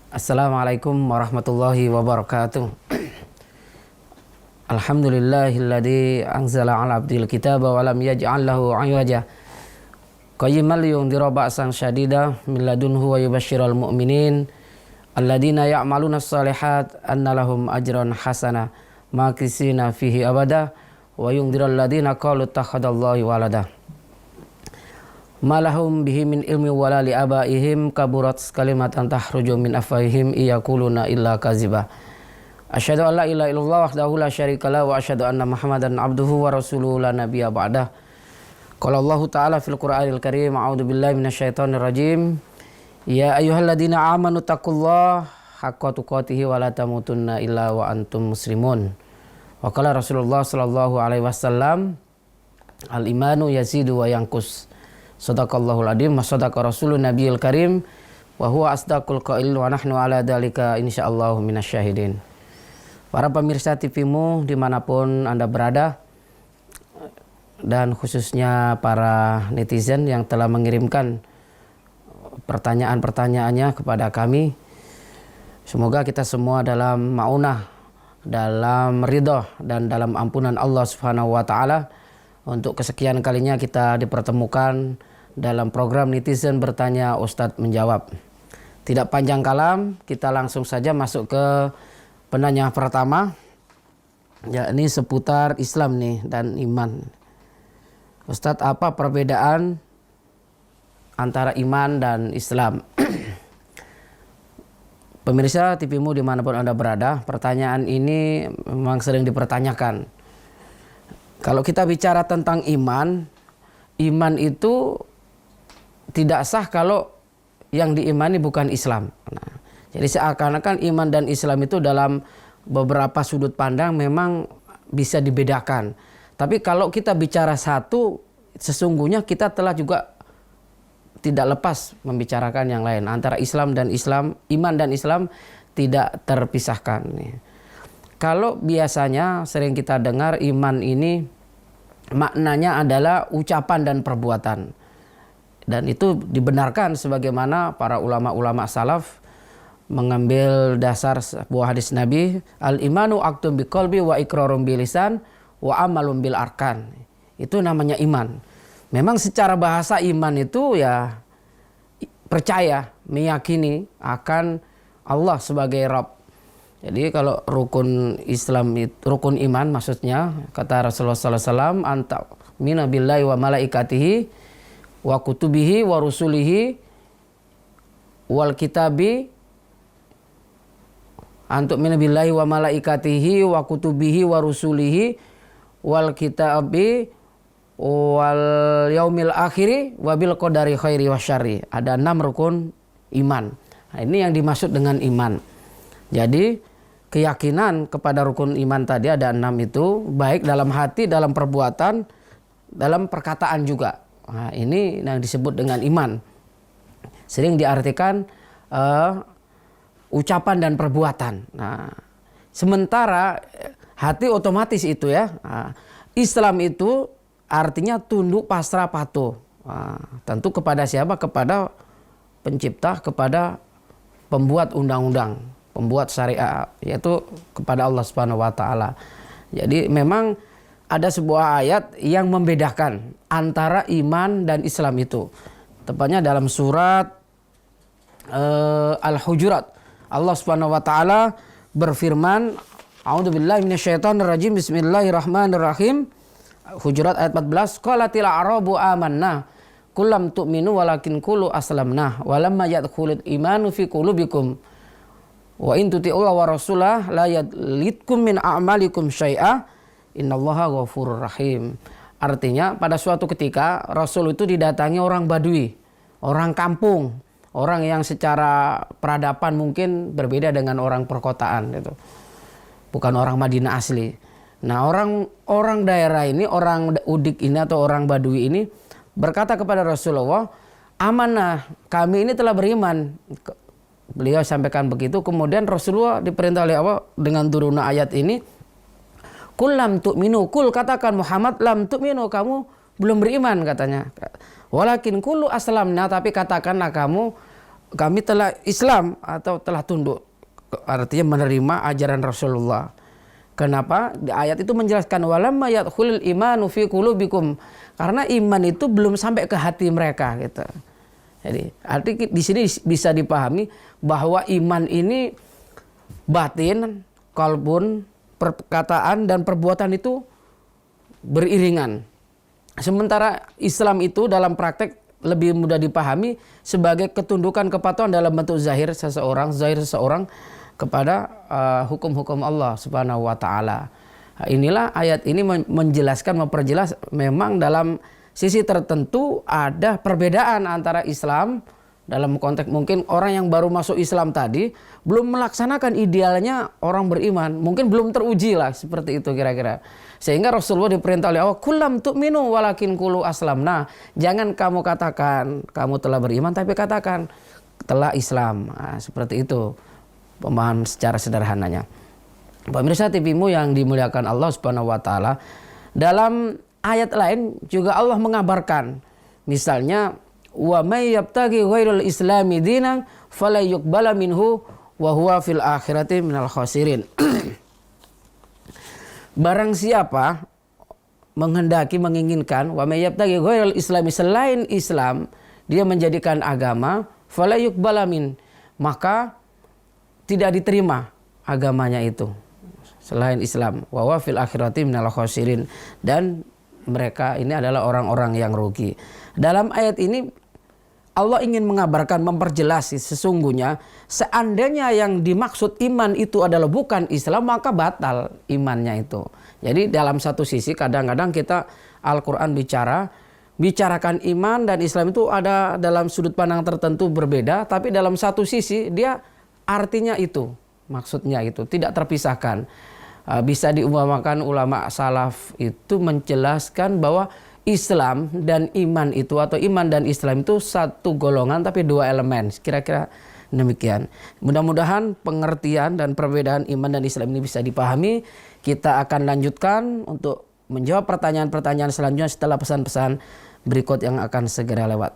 Assalamualaikum warahmatullahi wabarakatuh. Alhamdulillahilladzi anzala 'ala 'abdil kitaba wa lam yaj'al lahu 'iwaja. Qayyiman liyundhira ba'san syadida min ladunhu wa yubashshiral mu'minin alladzina ya'maluna shalihat anna lahum ajran hasana makisina fihi abada wa yundhiral ladzina qalu ittakhadallahu walada. Malahum bihi min ilmi wala li abaihim kaburat kalimatan tahruju min afwahihim iyaquluna illa kaziba. Asyhadu an la ilaha illallah wahdahu la syarikalah wa asyhadu anna Muhammadan abduhu wa rasuluhu la nabiyya ba'dah. Qala Allah Ta'ala fil Qur'anil Karim, a'udzu billahi minasyaitonir rajim. Ya ayyuhalladzina amanu taqullaha haqqa tuqatih wa la tamutunna illa wa antum muslimun. Wa qala Rasulullah sallallahu alaihi wasallam, al imanu yazidu wa yanqus. Sadaqallahul adzim wa sadaqa rasulun nabiyil karim wa huwa asdaqul qail wa nahnu ala dzalika insyaallah minasyahidin. Para pemirsa TV-mu dimanapun Anda berada, dan khususnya para netizen yang telah mengirimkan pertanyaan-pertanyaannya kepada kami, semoga kita semua dalam maunah, dalam ridha dan dalam ampunan Allah Subhanahu wa taala. Untuk kesekian kalinya kita dipertemukan dalam program Netizen Bertanya Ustadz Menjawab. Tidak panjang kalam, kita langsung saja masuk ke penanya pertama, yakni seputar Islam nih dan iman. Ustadz, apa perbedaan antara iman dan Islam? Pemirsa TV-mu dimanapun Anda berada, pertanyaan ini memang sering dipertanyakan. Kalau kita bicara tentang iman, iman itu tidak sah kalau yang diimani bukan Islam. Nah, jadi seakan-akan iman dan Islam itu dalam beberapa sudut pandang memang bisa dibedakan. Tapi kalau kita bicara satu, sesungguhnya kita telah juga tidak lepas membicarakan yang lain. Antara Islam dan Islam, iman dan Islam tidak terpisahkan. Kalau biasanya sering kita dengar iman ini maknanya adalah ucapan dan perbuatan. Dan itu dibenarkan sebagaimana para ulama-ulama salaf mengambil dasar sebuah hadis Nabi, al-imanu aqdun biqalbi wa iqrarum bilisan wa amalun bil arkan. Itu namanya iman. Memang secara bahasa iman itu ya percaya, meyakini akan Allah sebagai Rabb. Jadi kalau rukun Islam itu, rukun iman maksudnya, kata Rasulullah SAW, anta mina billahi wa malaikatihi wa kutubihi wa rusulihi wal kitabi, antuk mina billahi wa malaikatihi wa kutubihi wa rusulihi wal kitabi wal yaumil akhiri wa bil qadari khairi wa syarri. Ada 6 rukun iman. Nah, ini yang dimaksud dengan iman. Jadi keyakinan kepada rukun iman tadi ada 6 itu, baik dalam hati, dalam perbuatan, dalam perkataan juga. Nah, ini yang disebut dengan iman. Sering diartikan ucapan dan perbuatan. Nah, sementara hati otomatis itu ya. Nah, Islam itu artinya tunduk, pasrah, patuh. Nah, tentu kepada siapa? Kepada pencipta, kepada pembuat undang-undang, pembuat syariat, yaitu kepada Allah Subhanahu wa taala. Jadi memang ada sebuah ayat yang membedakan antara iman dan Islam itu. Tepatnya dalam surat Al-Hujurat. Allah Subhanahu wa taala berfirman, a'udzubillahi minasyaitonirrajim, bismillahirrahmanirrahim. Hujurat ayat 14, qalatil a'rabu amanna qul lam tu'minu walakin qulu aslamna walamma yadkhulul imanu fi qulubikum wa in tuti'ullaha wa rasulahu la yadlitkum min a'malikum syai'a innallaha ghafurur rahim. Artinya pada suatu ketika Rasul itu didatangi orang Badui, orang kampung, orang yang secara peradaban mungkin berbeda dengan orang perkotaan itu. Bukan orang Madinah asli. Nah, orang daerah ini, orang Udik ini atau orang Badui ini berkata kepada Rasulullah, amanah, kami ini telah beriman. Beliau sampaikan begitu, kemudian Rasulullah diperintah oleh Allah dengan turun ayat ini, kul lam tu'minu, kul katakan Muhammad, lam tu'minu, kamu belum beriman katanya. Walakin kulu aslamna, tapi katakanlah kamu kami telah Islam atau telah tunduk, artinya menerima ajaran Rasulullah. Kenapa? Di ayat itu menjelaskan walamma yadkhulul imanu fi qulubikum, karena iman itu belum sampai ke hati mereka gitu. Jadi arti di sini bisa dipahami bahwa iman ini batin, qalbun, perkataan dan perbuatan itu beriringan. Sementara Islam itu dalam praktek lebih mudah dipahami sebagai ketundukan kepatuhan dalam bentuk zahir seseorang kepada hukum-hukum Allah Subhanahu wa taala. Inilah ayat ini menjelaskan, memperjelas memang dalam sisi tertentu ada perbedaan antara Islam dalam konteks mungkin orang yang baru masuk Islam tadi belum melaksanakan idealnya orang beriman, mungkin belum teruji lah seperti itu kira-kira. Sehingga Rasulullah diperintah oleh Allah, "Kullam tu'minu walakin qulu aslamna." Jangan kamu katakan kamu telah beriman, tapi katakan telah Islam. Nah, seperti itu pemahaman secara sederhananya. Pemirsa TV-mu yang dimuliakan Allah Subhanahu wa taala, dalam ayat lain juga Allah mengabarkan, misalnya wa may yabtaghi ghairal islami dinan fala yuqbala minhu wa huwa fil akhirati minal khasirin. Barang siapa menginginkan wa may yabtaghi ghairal islami, selain Islam dia menjadikan agama, fala yuqbala min, maka tidak diterima agamanya itu selain Islam, wa huwa fil akhirati minal khasirin, dan mereka ini adalah orang-orang yang rugi. Dalam ayat ini Allah ingin mengabarkan, memperjelas sesungguhnya seandainya yang dimaksud iman itu adalah bukan Islam, maka batal imannya itu. Jadi dalam satu sisi kadang-kadang kita Al-Quran bicarakan iman dan Islam itu ada dalam sudut pandang tertentu berbeda, tapi dalam satu sisi dia artinya itu, maksudnya itu tidak terpisahkan. Bisa diumpamakan ulama salaf itu menjelaskan bahwa Islam dan iman itu, atau iman dan Islam itu satu golongan tapi dua elemen. Kira-kira demikian. Mudah-mudahan pengertian dan perbedaan iman dan Islam ini bisa dipahami. Kita akan lanjutkan untuk menjawab pertanyaan-pertanyaan selanjutnya setelah pesan-pesan berikut yang akan segera lewat.